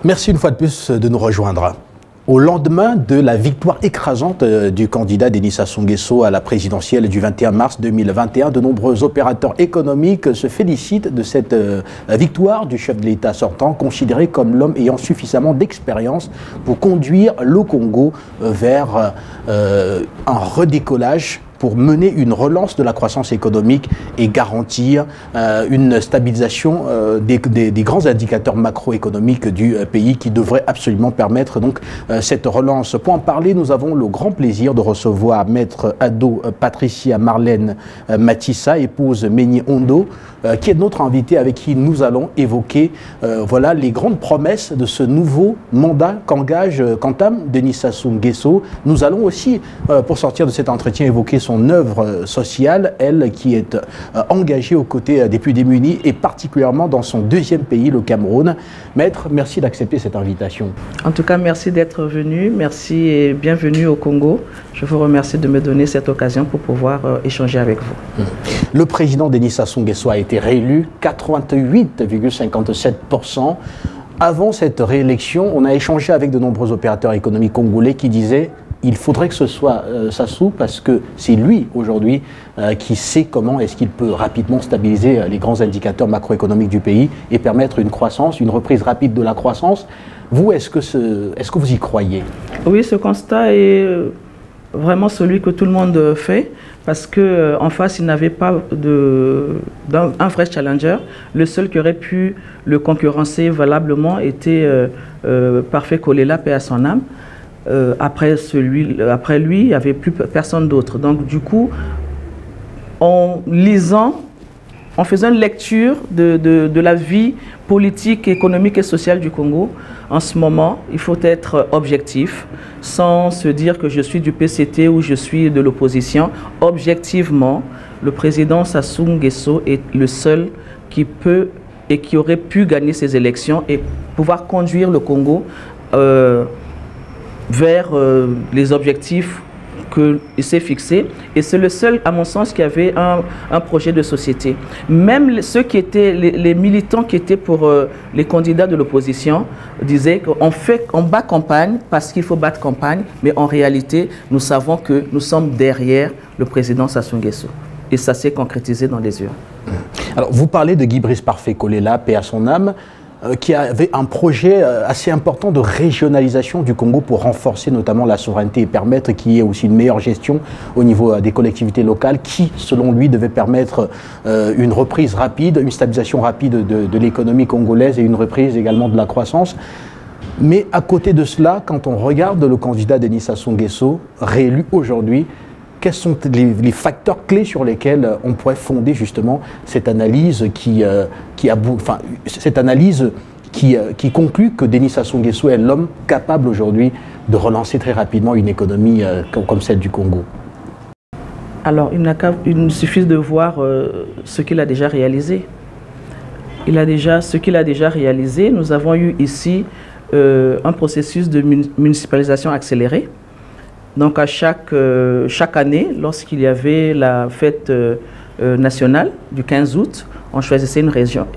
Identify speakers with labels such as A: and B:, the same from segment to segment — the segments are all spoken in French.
A: Merci une fois de plus de nous rejoindre. Au lendemain de la victoire écrasante du candidat Denis Sassou Nguesso à la présidentielle du 21 mars 2021, de nombreux opérateurs économiques se félicitent de cette victoire du chef de l'État sortant, considéré comme l'homme ayant suffisamment d'expérience pour conduire le Congo vers un redécollage, pour mener une relance de la croissance économique et garantir une stabilisation des grands indicateurs macroéconomiques du pays qui devraient absolument permettre donc cette relance. Pour en parler, nous avons le grand plaisir de recevoir Maître Ado Patricia Marlène Matissa, épouse Méni Ondo, qui est notre invitée avec qui nous allons évoquer voilà, les grandes promesses de ce nouveau mandat qu'entame Denis Sassou Nguesso. Nous allons aussi, pour sortir de cet entretien, évoquer son œuvre sociale, elle qui est engagée aux côtés des plus démunis et particulièrement dans son deuxième pays, le Cameroun. Maître, merci d'accepter cette invitation.
B: En tout cas, merci d'être venu, merci et bienvenue au Congo. Je vous remercie de me donner cette occasion pour pouvoir échanger avec vous.
A: Le président Denis Sassou Nguesso a été réélu 88,57%. Avant cette réélection, on a échangé avec de nombreux opérateurs économiques congolais qui disaient il faudrait que ce soit Sassou parce que c'est lui aujourd'hui qui sait comment est-ce qu'il peut rapidement stabiliser les grands indicateurs macroéconomiques du pays et permettre une croissance, une reprise rapide de la croissance. Vous, est-ce que vous y croyez?
B: Oui, ce constat est vraiment celui que tout le monde fait parce qu'en face, il n'avait pas un vrai challenger. Le seul qui aurait pu le concurrencer valablement était Parfait Kolela, paix à son âme. Après lui, il n'y avait plus personne d'autre. Donc du coup, en faisant une lecture de la vie politique, économique et sociale du Congo, en ce moment, il faut être objectif, sans se dire que je suis du PCT ou je suis de l'opposition. Objectivement, le président Sassou Nguesso est le seul qui peut et qui aurait pu gagner ces élections et pouvoir conduire le Congo vers les objectifs qu'il s'est fixés. Et c'est le seul, à mon sens, qui avait un projet de société. Même ceux qui étaient, les militants qui étaient pour les candidats de l'opposition disaient qu'on bat campagne parce qu'il faut battre campagne, mais en réalité, nous savons que nous sommes derrière le président Sassou Nguesso. Et ça s'est concrétisé dans les urnes.
A: Alors, vous parlez de Guy Brice Parfait Kolela, paix à son âme, qui avait un projet assez important de régionalisation du Congo pour renforcer notamment la souveraineté et permettre qu'il y ait aussi une meilleure gestion au niveau des collectivités locales qui, selon lui, devait permettre une reprise rapide, une stabilisation rapide de l'économie congolaise et une reprise également de la croissance. Mais à côté de cela, quand on regarde le candidat Denis Sassou Nguesso, réélu aujourd'hui, quels sont les facteurs clés sur lesquels on pourrait fonder justement cette analyse qui conclut que Denis Sassou Nguesso est l'homme capable aujourd'hui de relancer très rapidement une économie comme celle du Congo?
B: Alors, il suffit de voir ce qu'il a déjà réalisé. Ce qu'il a déjà réalisé, nous avons eu ici un processus de municipalisation accélérée. Donc à chaque année, lorsqu'il y avait la fête nationale du 15 août, on choisissait une région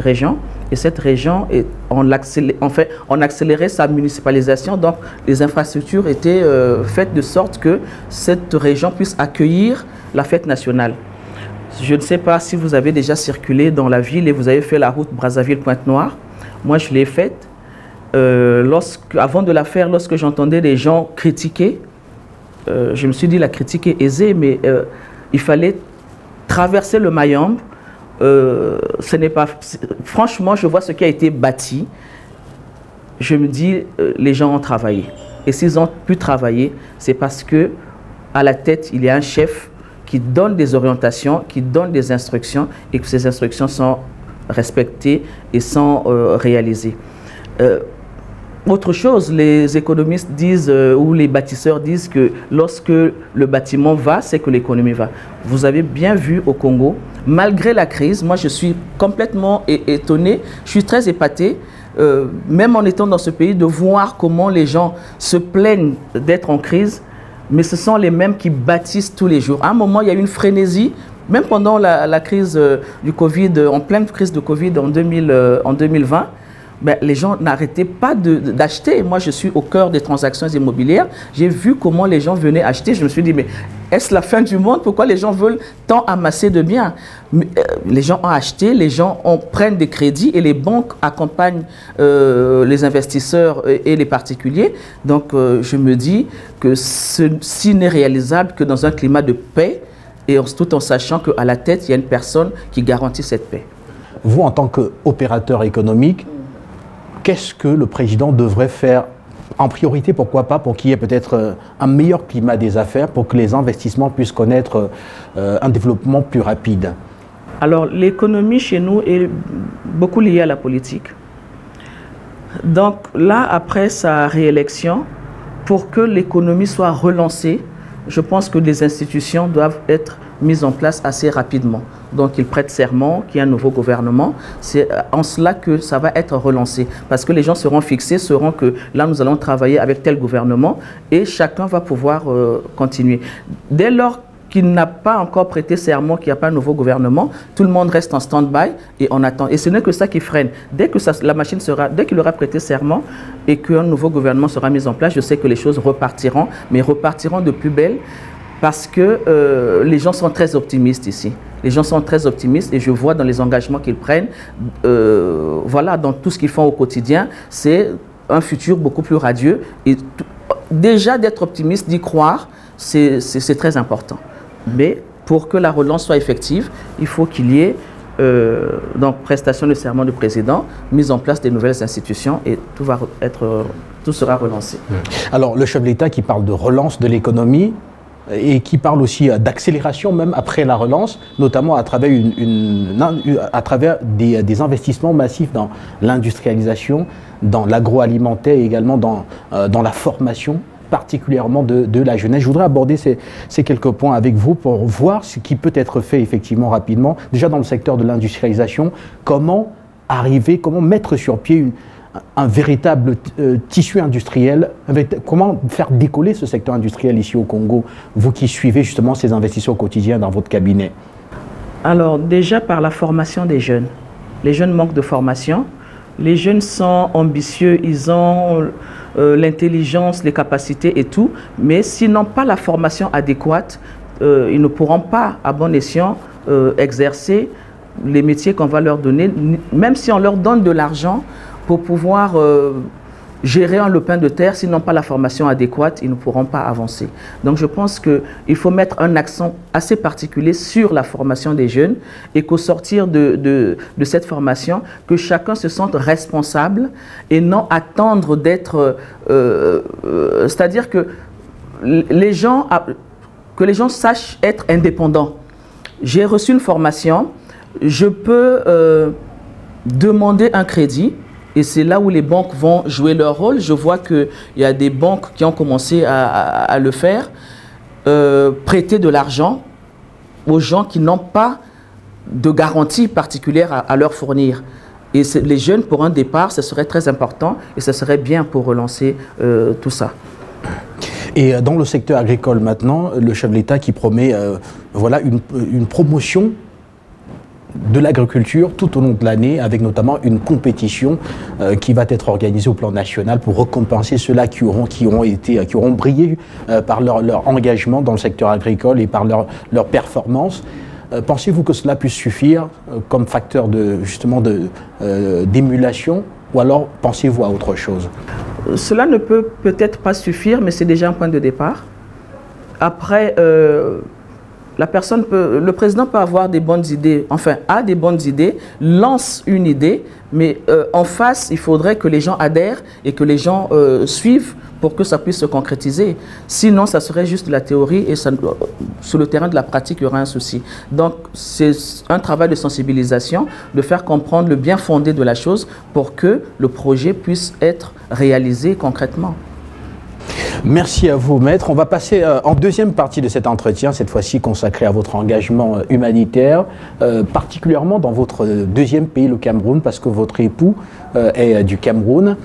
B: et cette région, on accélérait sa municipalisation. Donc les infrastructures étaient faites de sorte que cette région puisse accueillir la fête nationale. Je ne sais pas si vous avez déjà circulé dans la ville et vous avez fait la route Brazzaville-Pointe-Noire. Moi, je l'ai faite. Avant de la faire, lorsque j'entendais les gens critiquer, je me suis dit la critique est aisée, mais il fallait traverser le Mayombe. Franchement, je vois ce qui a été bâti. Je me dis, les gens ont travaillé. Et s'ils ont pu travailler, c'est parce que à la tête, il y a un chef qui donne des orientations, qui donne des instructions, et que ces instructions sont respectées et sont réalisées. Autre chose, les économistes disent, ou les bâtisseurs disent que lorsque le bâtiment va, c'est que l'économie va. Vous avez bien vu au Congo, malgré la crise, moi je suis complètement étonné, je suis très épaté, même en étant dans ce pays, de voir comment les gens se plaignent d'être en crise, mais ce sont les mêmes qui bâtissent tous les jours. À un moment, il y a eu une frénésie, même pendant la crise du Covid, en pleine crise de Covid en 2020, ben, les gens n'arrêtaient pas d'acheter. Moi, je suis au cœur des transactions immobilières. J'ai vu comment les gens venaient acheter. Je me suis dit, mais est-ce la fin du monde? Pourquoi les gens veulent tant amasser de biens? Les gens ont acheté, les gens prennent des crédits et les banques accompagnent les investisseurs et les particuliers. Donc, je me dis que ceci n'est réalisable que dans un climat de paix et tout en sachant qu'à la tête, il y a une personne qui garantit cette paix.
A: Vous, en tant qu'opérateur économique, qu'est-ce que le président devrait faire en priorité, pourquoi pas, pour qu'il y ait peut-être un meilleur climat des affaires, pour que les investissements puissent connaître un développement plus rapide?
B: Alors, l'économie chez nous est beaucoup liée à la politique. Donc là, après sa réélection, pour que l'économie soit relancée, je pense que les institutions doivent être mises en place assez rapidement. Donc, il prête serment qu'il y a un nouveau gouvernement. C'est en cela que ça va être relancé. Parce que les gens seront fixés, sauront que là, nous allons travailler avec tel gouvernement et chacun va pouvoir continuer. Dès lors qu'il n'a pas encore prêté serment, qu'il n'y a pas un nouveau gouvernement, tout le monde reste en stand-by et on attend. Et ce n'est que ça qui freine. Dès que la machine sera, dès qu'il aura prêté serment et qu'un nouveau gouvernement sera mis en place, je sais que les choses repartiront, mais repartiront de plus belle parce que les gens sont très optimistes ici. Les gens sont très optimistes et je vois dans les engagements qu'ils prennent, voilà, dans tout ce qu'ils font au quotidien, c'est un futur beaucoup plus radieux. Et déjà d'être optimiste, d'y croire, c'est très important. Mais pour que la relance soit effective, il faut qu'il y ait donc prestation de serment du président, mise en place des nouvelles institutions et tout sera relancé.
A: Alors le chef de l'État qui parle de relance de l'économie et qui parle aussi d'accélération même après la relance, notamment à travers, des investissements massifs dans l'industrialisation, dans l'agroalimentaire et également dans la formation, particulièrement de la jeunesse. Je voudrais aborder ces quelques points avec vous pour voir ce qui peut être fait effectivement rapidement. Déjà dans le secteur de l'industrialisation, comment mettre sur pied un véritable tissu industriel, comment faire décoller ce secteur industriel ici au Congo, vous qui suivez justement ces investissements au quotidien dans votre cabinet?
B: Alors déjà par la formation des jeunes. Les jeunes manquent de formation. Les jeunes sont ambitieux, ils ont l'intelligence, les capacités et tout, mais s'ils n'ont pas la formation adéquate, ils ne pourront pas, à bon escient, exercer les métiers qu'on va leur donner, même si on leur donne de l'argent pour pouvoir gérer un lopin de terre. S'ils n'ont pas la formation adéquate, ils ne pourront pas avancer. Donc je pense qu'il faut mettre un accent assez particulier sur la formation des jeunes et qu'au sortir de cette formation, que chacun se sente responsable et non attendre d'être... c'est-à-dire que les gens sachent être indépendants. J'ai reçu une formation, je peux demander un crédit. Et c'est là où les banques vont jouer leur rôle. Je vois qu'il y a des banques qui ont commencé à le faire, prêter de l'argent aux gens qui n'ont pas de garantie particulière à leur fournir. Et les jeunes, pour un départ, ce serait très important et ce serait bien pour relancer tout ça.
A: Et dans le secteur agricole maintenant, le chef de l'État qui promet voilà, une promotion de l'agriculture tout au long de l'année, avec notamment une compétition qui va être organisée au plan national pour récompenser ceux-là qui auront brillé par leur engagement dans le secteur agricole et par leur performance. Pensez-vous que cela puisse suffire comme facteur d'émulation, ou alors pensez-vous à autre chose?
B: Cela ne peut peut-être pas suffire, mais c'est déjà un point de départ. Après, le président peut avoir des bonnes idées, enfin a des bonnes idées, lance une idée, mais en face, il faudrait que les gens adhèrent et que les gens suivent pour que ça puisse se concrétiser. Sinon, ça serait juste de la théorie et sur le terrain de la pratique, il y aura un souci. Donc, c'est un travail de sensibilisation, de faire comprendre le bien fondé de la chose pour que le projet puisse être réalisé concrètement.
A: Merci à vous, maître. On va passer en deuxième partie de cet entretien, cette fois-ci consacré à votre engagement humanitaire, particulièrement dans votre deuxième pays, le Cameroun, parce que votre époux est du Cameroun.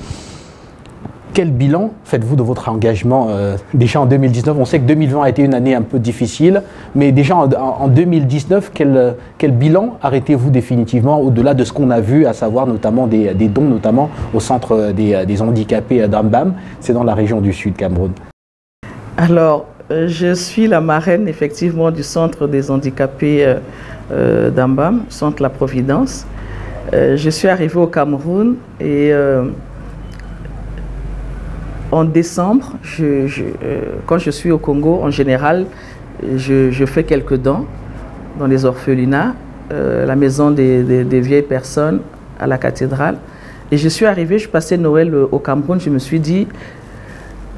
A: quel bilan faites-vous de votre engagement déjà en 2019? On sait que 2020 a été une année un peu difficile, mais déjà en 2019, quel bilan arrêtez-vous définitivement au-delà de ce qu'on a vu, à savoir notamment des dons, notamment au centre des handicapés d'Ambam, c'est dans la région du Sud Cameroun?
B: Alors, je suis la marraine effectivement du centre des handicapés d'Ambam, centre La Providence. Je suis arrivée au Cameroun et en décembre, quand je suis au Congo, en général, je fais quelques dons dans les orphelinats, la maison des vieilles personnes, à la cathédrale. Et je suis arrivée, je passais Noël au Cameroun, je me suis dit,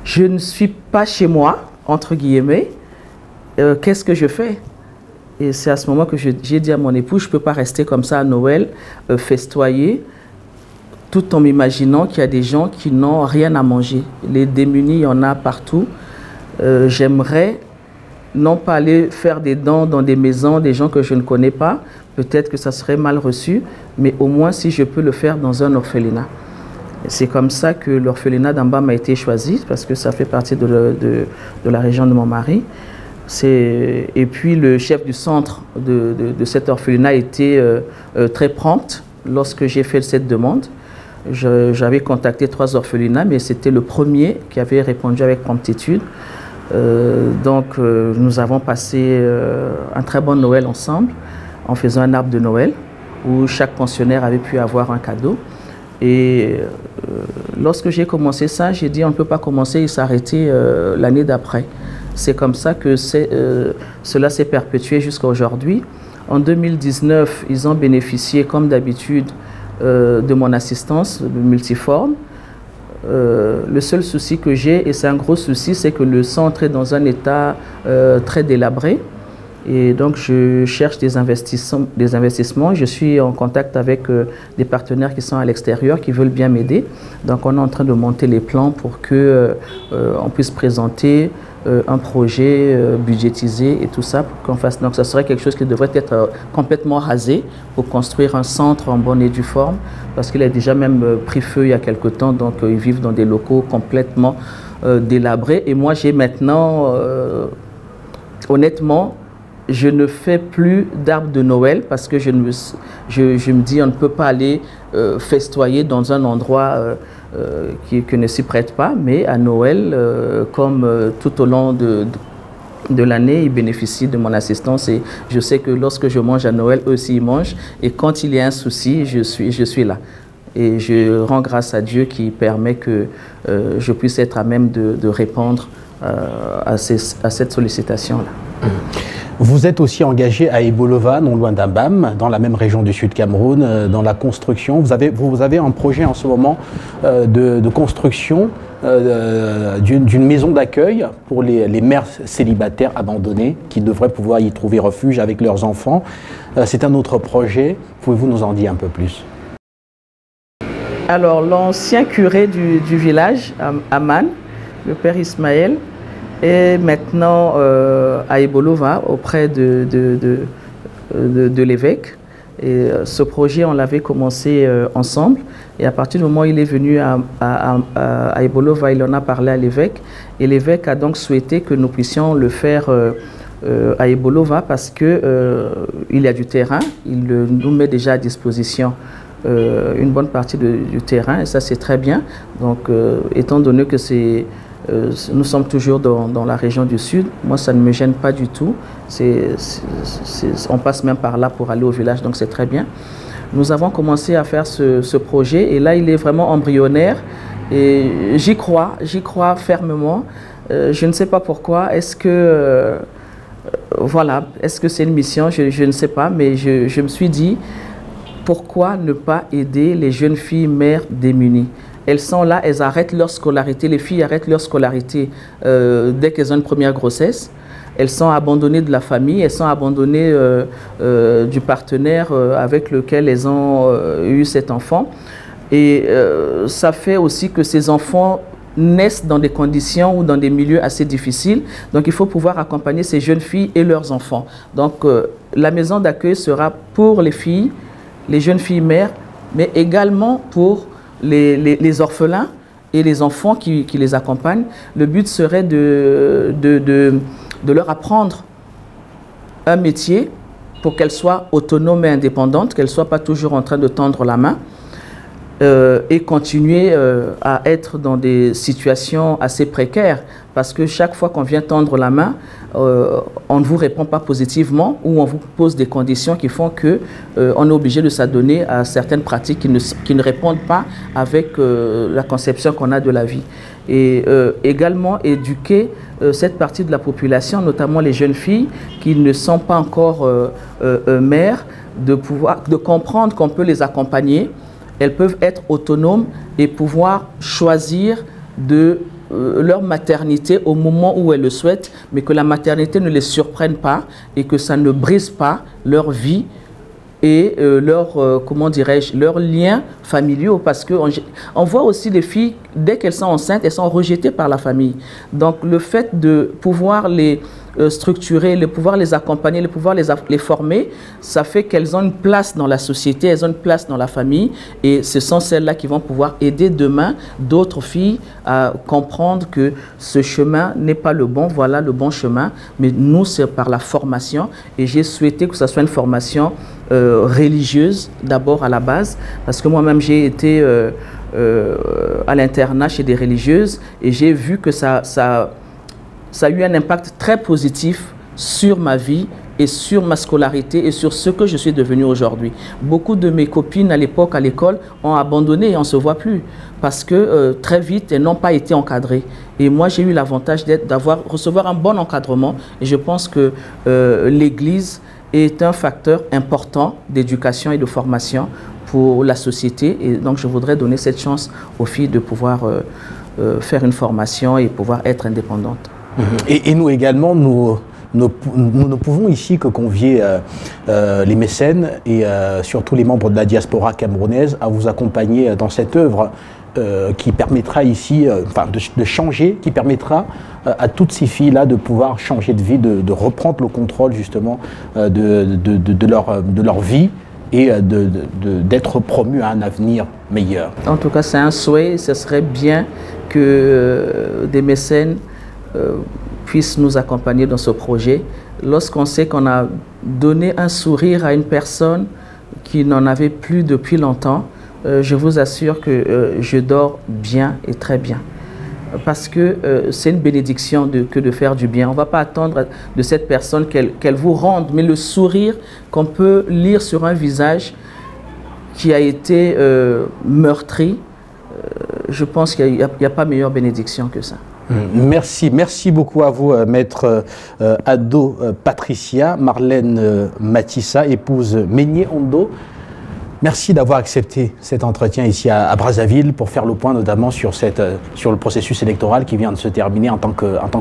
B: je ne suis pas chez moi, entre guillemets, qu'est-ce que je fais? Et c'est à ce moment que j'ai dit à mon époux, je ne peux pas rester comme ça à Noël, festoyer, tout en m'imaginant qu'il y a des gens qui n'ont rien à manger. Les démunis, il y en a partout. J'aimerais non pas aller faire des dons dans des maisons, des gens que je ne connais pas, peut-être que ça serait mal reçu, mais au moins si je peux le faire dans un orphelinat. C'est comme ça que l'orphelinat d'Ambam a été choisi, parce que ça fait partie de la région de mon mari. Et puis le chef du centre de cet orphelinat a été très prompt lorsque j'ai fait cette demande. J'avais contacté 3 orphelinats, mais c'était le premier qui avait répondu avec promptitude. Donc nous avons passé un très bon Noël ensemble en faisant un arbre de Noël où chaque pensionnaire avait pu avoir un cadeau. Et lorsque j'ai commencé ça, j'ai dit on ne peut pas commencer et s'arrêter l'année d'après. C'est comme ça que cela s'est perpétué jusqu'à aujourd'hui. En 2019, ils ont bénéficié, comme d'habitude, de mon assistance multiforme. Le seul souci que j'ai, et c'est un gros souci, c'est que le centre est dans un état très délabré. Et donc, je cherche des investissements. Je suis en contact avec des partenaires qui sont à l'extérieur, qui veulent bien m'aider. Donc, on est en train de monter les plans pour qu'on puisse présenter un projet budgétisé et tout ça pour qu'on fasse. Donc, ça serait quelque chose qui devrait être complètement rasé pour construire un centre en bonne et due forme, parce qu'il a déjà même pris feu il y a quelque temps. Donc, ils vivent dans des locaux complètement délabrés. Et moi, j'ai maintenant, honnêtement, je ne fais plus d'arbre de Noël parce que je me dis on ne peut pas aller festoyer dans un endroit qui ne s'y prête pas, mais à Noël, comme tout au long de l'année, ils bénéficient de mon assistance et je sais que lorsque je mange à Noël, eux aussi ils mangent et quand il y a un souci, je suis là. Et je rends grâce à Dieu qui permet que je puisse être à même de répondre à cette sollicitation-là.
A: Vous êtes aussi engagé à Ebolova, non loin d'Ambam, dans la même région du Sud Cameroun, dans la construction. Vous avez un projet en ce moment de construction d'une maison d'accueil pour les mères célibataires abandonnées qui devraient pouvoir y trouver refuge avec leurs enfants. C'est un autre projet. Pouvez-vous nous en dire un peu plus?
B: Alors, l'ancien curé du village, Aman, le père Ismaël, est maintenant à Ebolova auprès de l'évêque. Et ce projet, on l'avait commencé ensemble. Et à partir du moment où il est venu à Ebolova, il en a parlé à l'évêque. Et l'évêque a donc souhaité que nous puissions le faire à Ebolova parce qu'il y a du terrain. Il nous met déjà à disposition une bonne partie du terrain. Et ça, c'est très bien. Donc, étant donné que nous sommes toujours dans la région du Sud. Moi, ça ne me gêne pas du tout. On passe même par là pour aller au village, donc c'est très bien. Nous avons commencé à faire ce projet et là, il est vraiment embryonnaire. Et j'y crois fermement. Je ne sais pas pourquoi. Est-ce que c'est une mission? Je ne sais pas, mais je me suis dit, pourquoi ne pas aider les jeunes filles mères démunies? Elles sont là, elles arrêtent leur scolarité. Les filles arrêtent leur scolarité dès qu'elles ont une première grossesse. Elles sont abandonnées de la famille, elles sont abandonnées du partenaire avec lequel elles ont eu cet enfant. Et ça fait aussi que ces enfants naissent dans des conditions ou dans des milieux assez difficiles. Donc il faut pouvoir accompagner ces jeunes filles et leurs enfants. Donc la maison d'accueil sera pour les filles, les jeunes filles mères, mais également pour les orphelins et les enfants qui les accompagnent, le but serait de leur apprendre un métier pour qu'elles soient autonomes et indépendantes, qu'elles ne soient pas toujours en train de tendre la main et continuer à être dans des situations assez précaires. Parce que chaque fois qu'on vient tendre la main, on ne vous répond pas positivement ou on vous pose des conditions qui font qu'on est obligé de s'adonner à certaines pratiques qui ne répondent pas avec la conception qu'on a de la vie. Et également éduquer cette partie de la population, notamment les jeunes filles qui ne sont pas encore mères, de comprendre qu'on peut les accompagner. Elles peuvent être autonomes et pouvoir choisir de leur maternité au moment où elles le souhaitent, mais que la maternité ne les surprenne pas et que ça ne brise pas leur vie et comment dirais-je, leurs liens familiaux, parce qu'on voit aussi des filles, dès qu'elles sont enceintes, elles sont rejetées par la famille. Donc le fait de pouvoir les structurer, de pouvoir les accompagner, de pouvoir les former, ça fait qu'elles ont une place dans la société, elles ont une place dans la famille, et ce sont celles-là qui vont pouvoir aider demain d'autres filles à comprendre que ce chemin n'est pas le bon, voilà le bon chemin, mais nous c'est par la formation, et j'ai souhaité que ce soit une formation religieuse d'abord à la base, parce que moi-même j'ai été à l'internat chez des religieuses, et j'ai vu que ça a eu un impact très positif sur ma vie et sur ma scolarité et sur ce que je suis devenue aujourd'hui. Beaucoup de mes copines à l'époque à l'école ont abandonné et on ne se voit plus parce que très vite elles n'ont pas été encadrées. Et moi j'ai eu l'avantage recevoir un bon encadrement, et je pense que l'Église est un facteur important d'éducation et de formation pour la société, et donc je voudrais donner cette chance aux filles de pouvoir faire une formation et pouvoir être indépendantes.
A: Et nous également, nous ne pouvons ici que convier les mécènes et surtout les membres de la diaspora camerounaise à vous accompagner dans cette œuvre qui permettra ici, de changer, qui permettra à toutes ces filles-là de pouvoir changer de vie, de reprendre le contrôle justement de leur vie et d'être promues à un avenir meilleur.
B: En tout cas, c'est un souhait, ce serait bien que des mécènes puissent nous accompagner dans ce projet. Lorsqu'on sait qu'on a donné un sourire à une personne qui n'en avait plus depuis longtemps, je vous assure que je dors bien et très bien. Parce que c'est une bénédiction que de faire du bien. On ne va pas attendre de cette personne qu'elle vous rende, mais le sourire qu'on peut lire sur un visage qui a été meurtri, je pense qu'il n'y a pas meilleure bénédiction que ça.
A: Merci beaucoup à vous, maître Ado Patricia, Marlène Matissa, épouse Meigné Ondo. Merci d'avoir accepté cet entretien ici à Brazzaville pour faire le point notamment sur le processus électoral qui vient de se terminer en tant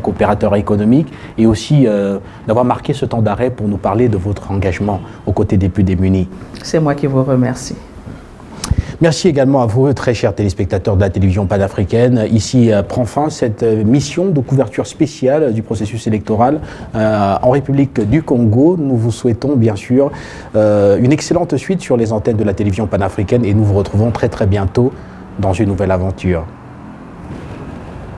A: qu'opérateur économique, et aussi d'avoir marqué ce temps d'arrêt pour nous parler de votre engagement aux côtés des plus démunis.
B: C'est moi qui vous remercie.
A: Merci également à vous, très chers téléspectateurs de la télévision panafricaine. Ici prend fin cette mission de couverture spéciale du processus électoral en République du Congo. Nous vous souhaitons bien sûr une excellente suite sur les antennes de la télévision panafricaine, et nous vous retrouvons très bientôt dans une nouvelle aventure.